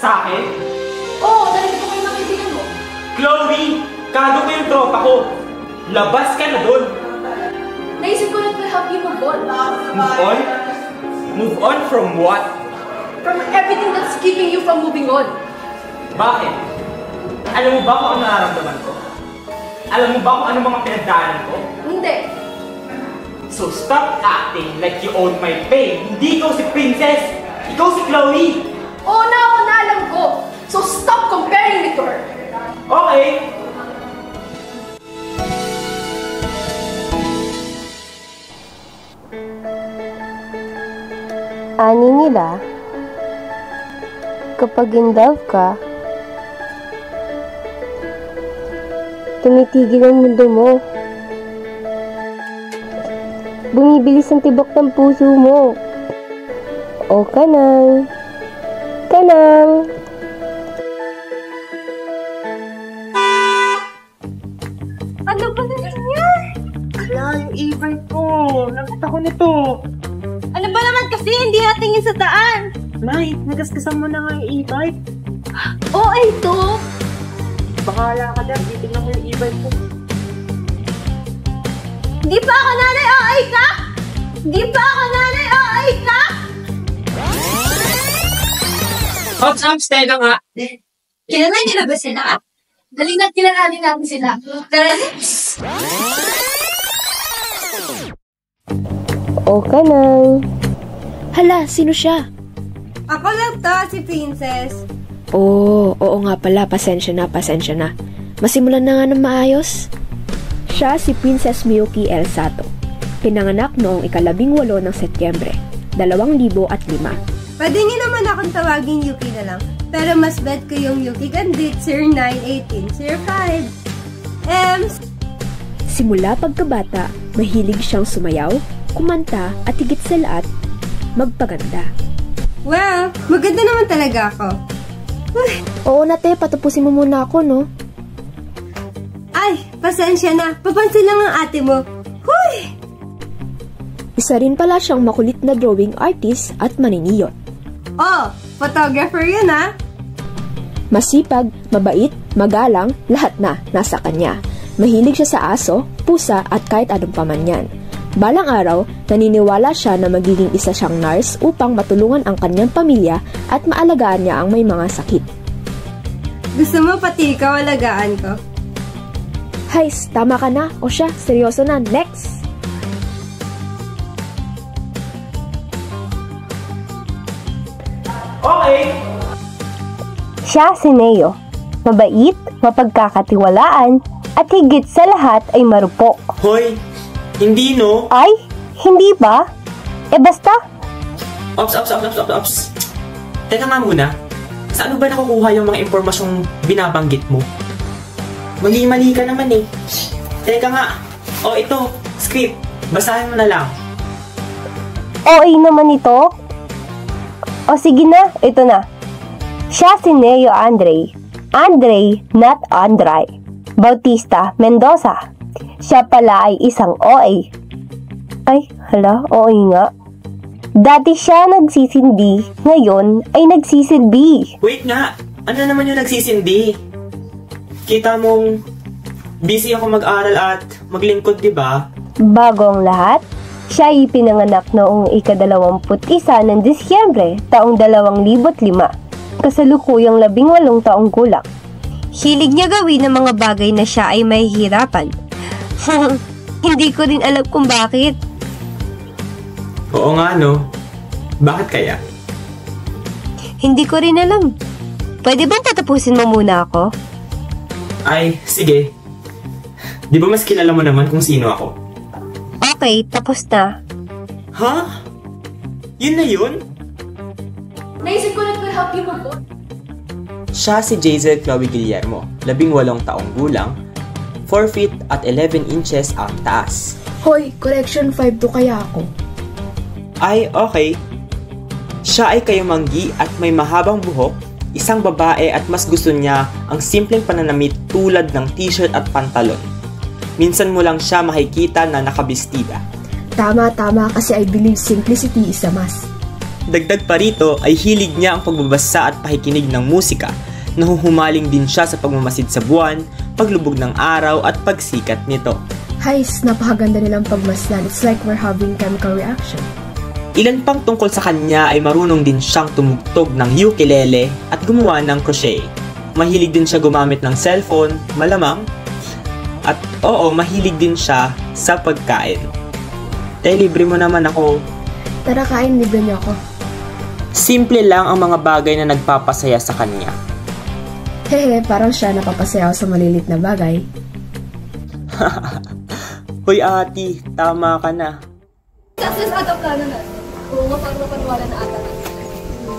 sa akin? Oo, narinig ko kayo ng kaibigan mo. Chloe! Kago ko yung tropa ko! Labas ka na dun! Naisip ko that will help you move on. Move on? Move on from what? From everything that's keeping you from moving on. Bakit? Alam mo ba kung ano nararamdaman ko? Alam mo ba kung ano mga pinagdaanan ko? Hindi. So stop acting like you own my pain. Hindi ikaw si Princess! Ikaw si Chloe! Oo na, alam ko. So stop comparing me to her. Okay! Ani nila, kapag in love ka, tumitigil ang mundo mo. Bumibilis ang tibok ng puso mo. O kanang. Ano ba na yan? Ala, yung e-bike ko. Nakita ko nito. Ano ba naman kasi hindi natingin sa daan? Nay, nagasgasan mo na nga yung e-bike. Oo, ito. Bahala ka dyan. Titignan mo yung e-bike ko. Di pa ako nanay, ay ka? Di pa ako nanay, ay ka? Ops, teka nga. Kilala niyo na ba sila? Dali na kilalanin natin sila. Tara. O kanang. Hala, sino siya? Ako lang to, si Princess. Oo nga pala, pasensya na. Masimulan na nga ng maayos. Siya si Princess Miyuki El Sato. Pinanganak noong 18 ng Setyembre, 2005. Pwede niyo naman akong tawagin Yuki na lang. Pero mas bet ko yung Yuki Gandit 091805. Simula pagkabata, mahilig siyang sumayaw, kumanta at higit sa lahat, magpaganda. Well, maganda naman talaga ako. Oo na te, patapusin mo muna ako, no? Ay, pasensya na. Papansin lang ang ate mo. Huy! Isa rin pala siyang makulit na drawing artist at maniniyot. Oh, photographer yun ah. Masipag, mabait, magalang, lahat na nasa kanya. Mahilig siya sa aso, pusa at kahit anong paman yan. Balang araw, naniniwala siya na magiging isa siyang nurse upang matulungan ang kanyang pamilya at maalagaan niya ang may mga sakit. Gusto mo pati ikaw alagaan ko? Hays, tama ka na. O siya, seryoso na. Next! Okay! Siya si Neo. Mabait, mapagkakatiwalaan, at higit sa lahat ay marupok. Hoy! Hindi no? Ay, hindi ba? Basta. Ops. Teka nga muna. Saan ba nakukuha yung mga impormasyong binabanggit mo? Mali-mali ka naman eh. Teka nga. Ito. Script. Basahin mo na lang. OA naman ito. O sige na, ito na. Siya si Neo Andre, not Andre, Bautista Mendoza. Siya pala ay isang OA. Ay, hala, OA nga. Dati siya nagsisindi, ngayon ay nagsisilbi. Wait nga, ano naman yung nagsisindi? Kita mong busy ako mag-aral at maglingkod, di ba? Bago ang lahat, siya ay pinanganak noong ika-21 ng Disyembre, taong 2005, kasalukuyang 18 taong gulang. Hilig niya gawin ng mga bagay na siya ay mahihirapan. Hindi ko rin alam kung bakit. Oo nga no. Bakit kaya? Hindi ko rin alam. Pwede bang tatapusin mo muna ako? Ay, sige. Di ba mas kilala mo naman kung sino ako? Okay, tapos na. Ha? Yun na yun? Naisip ko that will help you move on. Siya si Jazel Chloe Guillermo, 18 taong gulang, 4 feet at 11 inches ang taas. Hoy, correction 5 to kaya ako. Ay, okay. Siya ay kayumanggi at may mahabang buhok, isang babae at mas gusto niya ang simpleng pananamit tulad ng t-shirt at pantalon. Minsan mo lang siya makikita na nakabistida. Tama kasi I believe simplicity is a must. Dagdag pa rito ay hilig niya ang pagbabasa at pakikinig ng musika. Nahuhumaling din siya sa pagmamasid sa buwan, paglubog ng araw at pagsikat nito. Hays, napakaganda nilang pagmasdan. It's like we're having chemical reaction. Ilan pang tungkol sa kanya ay marunong din siyang tumugtog ng ukulele at gumawa ng crochet. Mahilig din siya gumamit ng cellphone, malamang. At oo, mahilig din siya sa pagkain. Libre mo naman ako. Tara kain, libre niyo ako. Simple lang ang mga bagay na nagpapasaya sa kanya. Hehe, parang siya napapasayaw sa malilit na bagay. Hoy ati, tama ka na. Kasi sa plano natin, kung mapagpapaniwala na ata